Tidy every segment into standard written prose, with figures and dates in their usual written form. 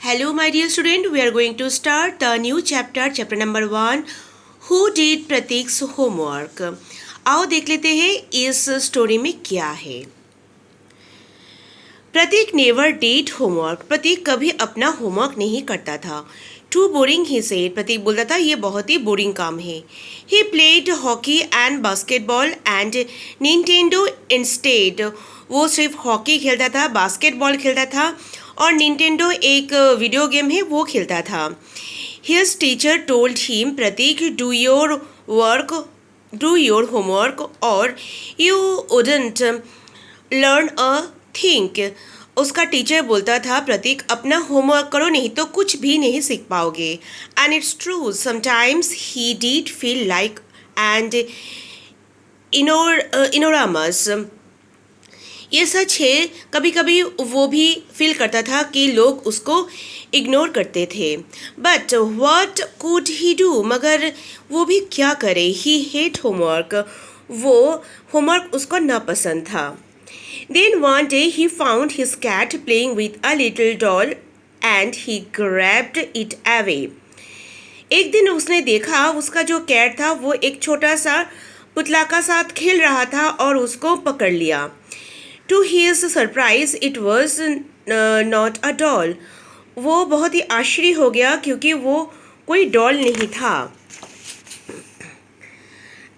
Hello, my dear student. We are going to start the new chapter, chapter number 1. Who did Prateek's homework? आओ देख लेते हैं इस story में क्या है. Prateek never did homework. Prateek कभी अपना होमवर्क नहीं करता था. Too boring he said. Prateek बोलता था ये बहुत ही बोरिंग काम है. He played hockey and basketball and Nintendo instead. वो सिर्फ हॉकी खेलता था, बास्केटबॉल खेलता था और निंटेंडो एक वीडियो गेम है वो खेलता था. His teacher told him Prateek do your homework or you wouldn't learn a thing. उसका टीचर बोलता था प्रतीक अपना होमवर्क करो नहीं तो कुछ भी नहीं सीख पाओगे. And it's true, sometimes he did feel like and ignoramus. ये सच है, कभी कभी वो भी फील करता था कि लोग उसको इग्नोर करते थे. But what could he do. मगर वो भी क्या करे. He hate homework. वो होमवर्क उसको नापसंद था. Then one day he found his cat playing with a little doll and he grabbed it away. एक दिन उसने देखा उसका जो कैट था वो एक छोटा सा पुतला का साथ खेल रहा था और उसको पकड़ लिया. To his surprise, it was not a doll. वो बहुत ही आश्चर्य हो गया क्योंकि वो कोई डॉल नहीं था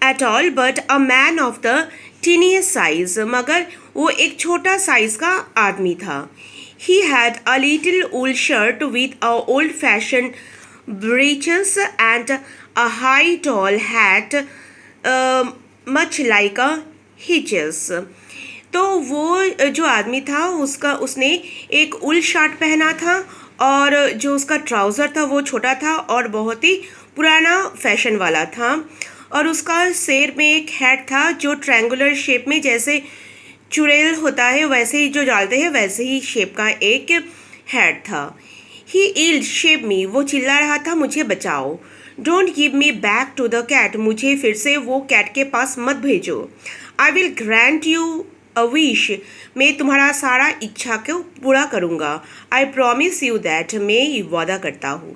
at all, but a man of the teeniest size. मगर वो एक छोटा साइज का आदमी था. He had a little wool shirt with a old-fashioned breeches and a high tall hat, much like a hitches. तो वो जो आदमी था उसने एक उल शर्ट पहना था और जो उसका ट्राउज़र था वो छोटा था और बहुत ही पुराना फैशन वाला था. और उसका सिर में एक हैट था जो ट्रायंगुलर शेप में, जैसे चुड़ैल होता है वैसे ही जो डालते हैं वैसे ही शेप का एक हैट था. He yelled help me. वो चिल्ला रहा था मुझे बचाओ. Don't give me back to the cat. मुझे फिर से वो कैट के पास मत भेजो. I will grant you a wish. मैं तुम्हारा सारा इच्छा को पूरा करूँगा. I promise you that. मैं वादा करता हूँ.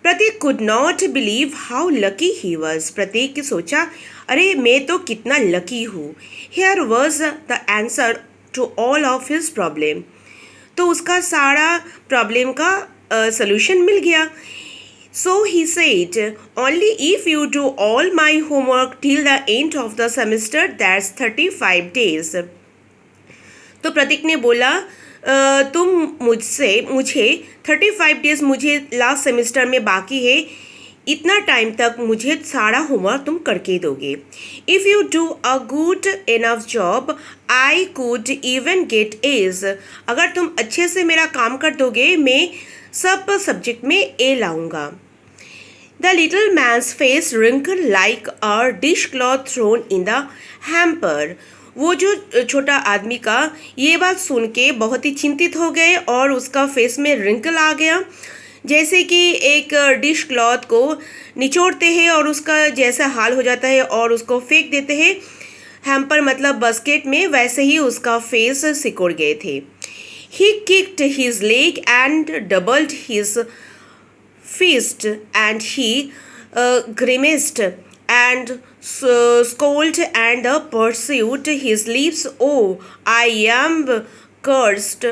Prateek could not believe how lucky he was. Prateek सोचा अरे मैं तो कितना लकी हूँ. Here was the answer to all of his problem. तो उसका सारा प्रॉब्लम का सॉल्यूशन मिल गया. So he said, only if you do all my homework till the end of the semester, that's 35 days. तो प्रतीक ने बोला तुम मुझे 35 डेज मुझे लास्ट सेमेस्टर में बाकी है, इतना टाइम तक मुझे सारा होमवर्क तुम करके दोगे. If you do a good enough job I could even get A's. अगर तुम अच्छे से मेरा काम कर दोगे मैं सब सब्जेक्ट में ए लाऊंगा. The little man's face wrinkled like a dishcloth thrown in the hamper. वो जो छोटा आदमी का ये बात सुन के बहुत ही चिंतित हो गए और उसका फेस में रिंकल आ गया, जैसे कि एक डिश क्लॉथ को निचोड़ते हैं और उसका जैसा हाल हो जाता है और उसको फेंक देते हैं हैम्पर मतलब बास्केट में, वैसे ही उसका फेस सिकुड़ गए थे. He kicked his leg and doubled his fist and he grimaced and scolded and pursued his lips. Oh, I am cursed,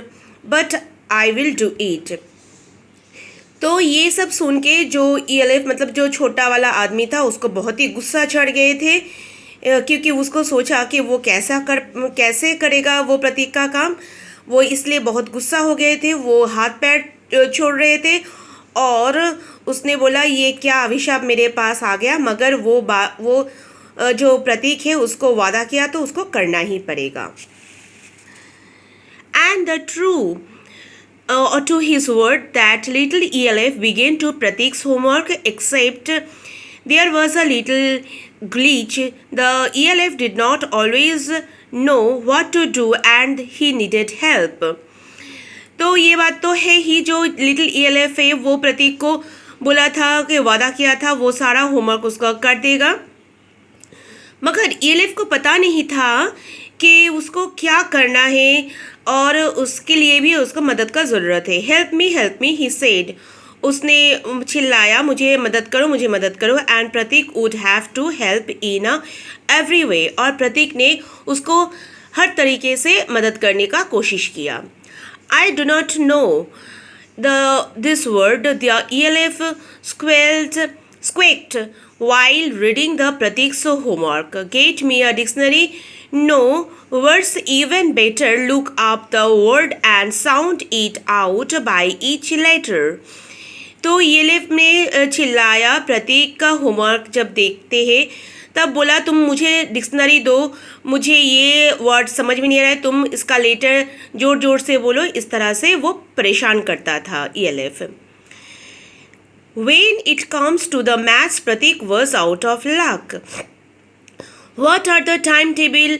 but I will do it. तो ये सब सुन के जो ELF मतलब जो छोटा वाला आदमी था उसको बहुत ही गुस्सा चढ़ गए थे, क्योंकि उसको सोचा कि वो कैसे करेगा वो प्रतीक का काम. वो इसलिए बहुत गुस्सा हो गए थे. वो हाथ पैर छोड़ रहे थे और उसने बोला ये क्या अभिशाप मेरे पास आ गया. मगर वो जो प्रतीक है उसको वादा किया तो उसको करना ही पड़ेगा. And the true to his word that little ELF began to Pratik's homework, except there was a little glitch. The ELF did not always know what to do and he needed help. तो ये बात तो है ही, जो little ELF है वो प्रतीक को बोला था कि वादा किया था वो सारा होमवर्क उसका कर देगा, मगर ELF को पता नहीं था कि उसको क्या करना है. और उसके लिए भी उसको मदद का ज़रूरत है। Help me he said. उसने चिल्लाया, मुझे मदद करो, मुझे मदद करो। And Prateek would have to help in a every way. और प्रतीक ने उसको हर तरीके से मदद करने का कोशिश किया। I do not know this word. The ELF squeaked while reading the Pratik's homework. Get me a dictionary. No, words even better. Look up the word and sound it out by each letter. तो ELF ने चिल्लाया। प्रतीक का homework जब देखते हैं तब बोला, तुम मुझे डिक्शनरी दो, मुझे ये वर्ड समझ में नहीं आ रहा है, तुम इसका लेटर जोर जोर से बोलो। इस तरह से वो परेशान करता था ELF। When it comes to the maths, Pratik was out of luck. What are the timetable?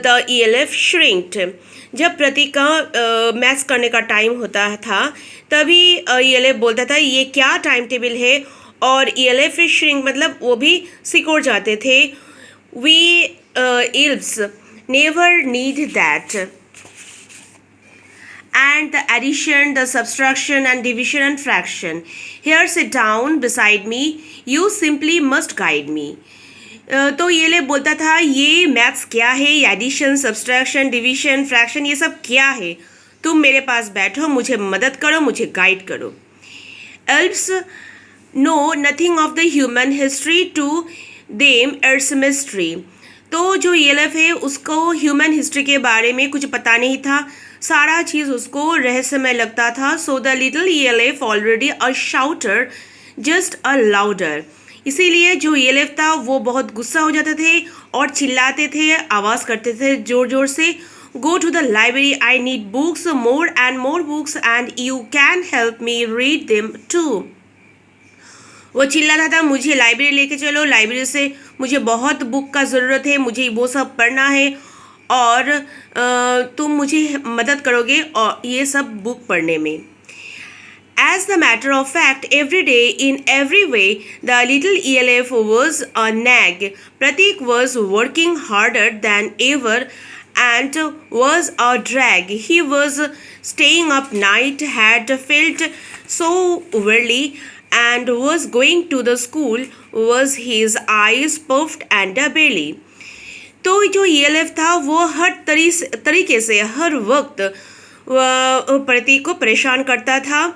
The ELF shrinked. जब प्रतीक का मैथ्स करने का टाइम होता था तभी ELF बोलता था ये क्या टाइम टेबल है, और ELF श्रिंक मतलब वो भी सिकुड़ जाते थे। We elves never need that. And the addition, the subtraction and division and fraction. Here sit down beside me. You simply must guide me. तो ये बोलता था ये मैथ्स क्या है, ये एडिशन, सब्सट्रैक्शन, डिवीजन, फ्रैक्शन, ये सब क्या है, तुम मेरे पास बैठो, मुझे मदद करो, मुझे गाइड करो। Elves know nothing of the human history, to them it's mystery. तो जो ELF है उसको ह्यूमन हिस्ट्री के बारे में कुछ पता नहीं था, सारा चीज़ उसको रहस्यमय लगता था। So the little ELF already a शाउटर just a louder. इसीलिए जो ELF था वो बहुत गुस्सा हो जाते थे और चिल्लाते थे, आवाज़ करते थे ज़ोर ज़ोर से। Go to the library, I need books, more and more books, and you can help me read them too. वो चिल्लाता था, मुझे लाइब्रेरी लेके चलो, लाइब्रेरी से मुझे बहुत बुक का ज़रूरत है, मुझे वो सब पढ़ना है, और तुम मुझे मदद करोगे और ये सब बुक पढ़ने में। As a matter of fact, every day in every way, the little ELF was a nag. Pratik was working harder than ever and was a drag. He was staying up night, had felt so weary, and was going to the school, was his eyes puffed and a belly. तो जो ELF था वो हर तरीके से हर वक्त प्रतीक को परेशान करता था।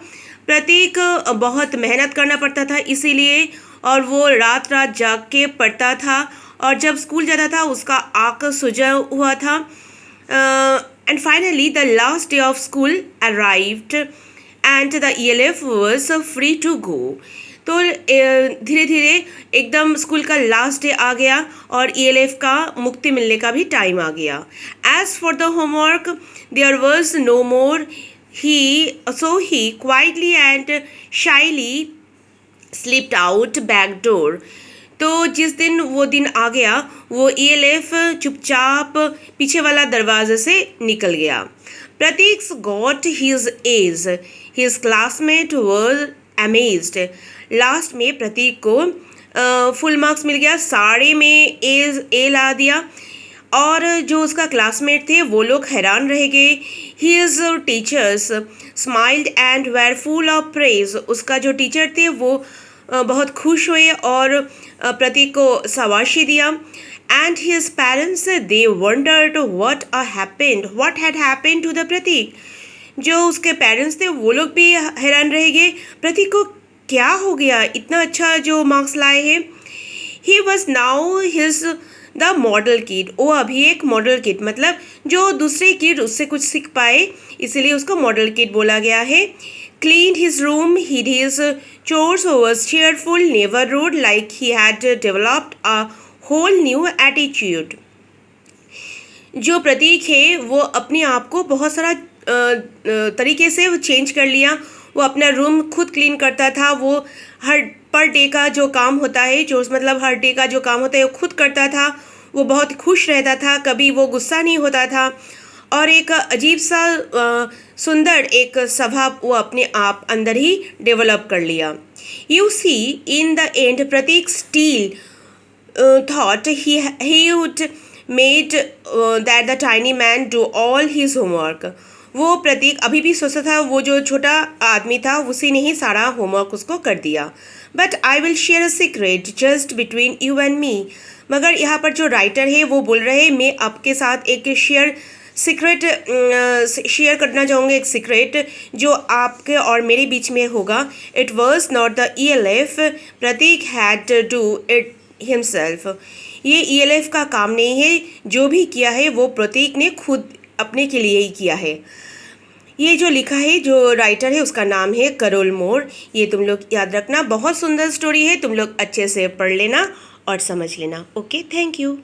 प्रतीक बहुत मेहनत करना पड़ता था इसीलिए, और वो रात रात जाग के पढ़ता था, और जब स्कूल जाता था उसका आँख सूजा हुआ था। And finally the last day of school arrived and the ELF was free to go. तो धीरे धीरे एकदम स्कूल का लास्ट डे आ गया और ELF का मुक्ति मिलने का भी टाइम आ गया। As for the homework there was no more, he quietly and shyly slipped out back door. तो जिस दिन वो दिन आ गया वो ELF चुपचाप पीछे वाला दरवाजे से निकल गया। प्रतीक got his A's. His classmate were amazed. Last में प्रतीक को फुल मार्क्स मिल गया, सारे में ए ला दिया, और जो उसका क्लासमेट थे वो लोग हैरान रह गए। His teachers smiled and were full of praise. उसका जो टीचर थे वो बहुत खुश हुए और प्रतीक को शाबाशी दिया। And his parents, they wondered what had happened to the Pratik. जो उसके पेरेंट्स थे वो लोग भी हैरान रह गए, प्रतीक को क्या हो गया, इतना अच्छा जो मार्क्स लाए हैं। He was now his the model kid. वो अभी एक मॉडल किड, मतलब जो दूसरे किड उससे कुछ सीख पाए, इसीलिए उसको मॉडल किड बोला गया है। Clean his room, hid his chores, was cheerful, never rude, like he had developed a whole new attitude. जो प्रतीक है वो अपने आप को बहुत सारा तरीके से चेंज कर लिया। वो अपना रूम खुद क्लीन करता था, वो हर पर डे का जो काम होता है, जो मतलब हर डे का जो काम होता है वो खुद करता था। वो बहुत खुश रहता था, कभी वो गुस्सा नहीं होता था, और एक अजीब सा सुंदर एक स्वभाव वो अपने आप अंदर ही डेवलप कर लिया। You see in the end Prateek still thought he would made that the tiny man do all his homework. वो प्रतीक अभी भी सोचता था वो जो छोटा आदमी था उसी ने ही सारा होमवर्क उसको कर दिया। But I will share a secret just between you and me. मगर यहाँ पर जो राइटर है वो बोल रहे हैं मैं आपके साथ एक सीक्रेट शेयर करना चाहूँगा, एक सीक्रेट जो आपके और मेरे बीच में होगा। It was not the ELF, Prateek had to do it himself. ये ELF का काम नहीं है, जो भी किया है वो प्रतीक ने खुद अपने के लिए ही किया है। ये जो लिखा है जो राइटर है उसका नाम है करोल मोर। ये तुम लोग याद रखना, बहुत सुंदर स्टोरी है, तुम लोग अच्छे से पढ़ लेना और समझ लेना। Okay, thank you.